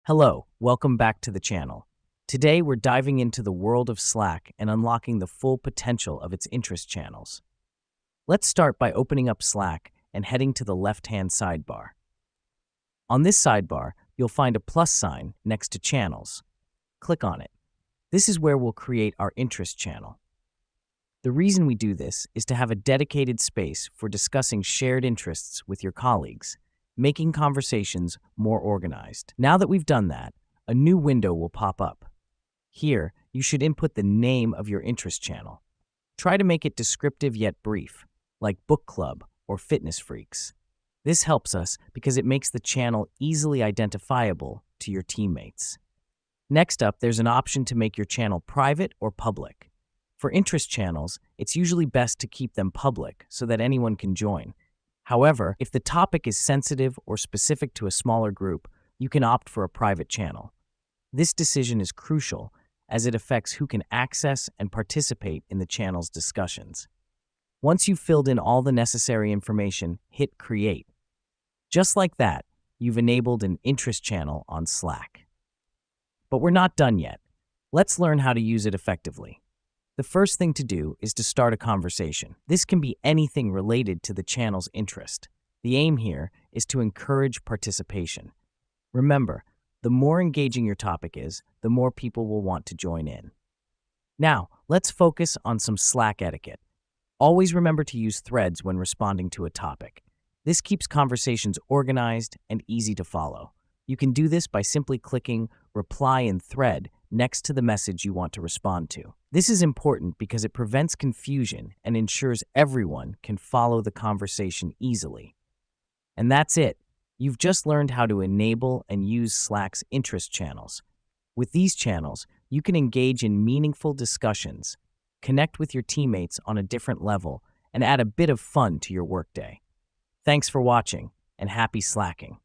Hello, welcome back to the channel. Today we're diving into the world of Slack and unlocking the full potential of its interest channels. Let's start by opening up Slack and heading to the left-hand sidebar. On this sidebar, you'll find a plus sign next to Channels. Click on it. This is where we'll create our interest channel. The reason we do this is to have a dedicated space for discussing shared interests with your colleagues, making conversations more organized. Now that we've done that, a new window will pop up. Here, you should input the name of your interest channel. Try to make it descriptive yet brief, like book club or fitness freaks. This helps us because it makes the channel easily identifiable to your teammates. Next up, there's an option to make your channel private or public. For interest channels, it's usually best to keep them public so that anyone can join. However, if the topic is sensitive or specific to a smaller group, you can opt for a private channel. This decision is crucial as it affects who can access and participate in the channel's discussions. Once you've filled in all the necessary information, hit Create. Just like that, you've enabled an interest channel on Slack. But we're not done yet. Let's learn how to use it effectively. The first thing to do is to start a conversation. This can be anything related to the channel's interest. The aim here is to encourage participation. Remember, the more engaging your topic is, the more people will want to join in. Now, let's focus on some Slack etiquette. Always remember to use threads when responding to a topic. This keeps conversations organized and easy to follow. You can do this by simply clicking Reply in Thread next to the message you want to respond to. This is important because it prevents confusion and ensures everyone can follow the conversation easily. And that's it. You've just learned how to enable and use Slack's interest channels. With these channels, you can engage in meaningful discussions, connect with your teammates on a different level, and add a bit of fun to your workday. Thanks for watching, and happy Slacking.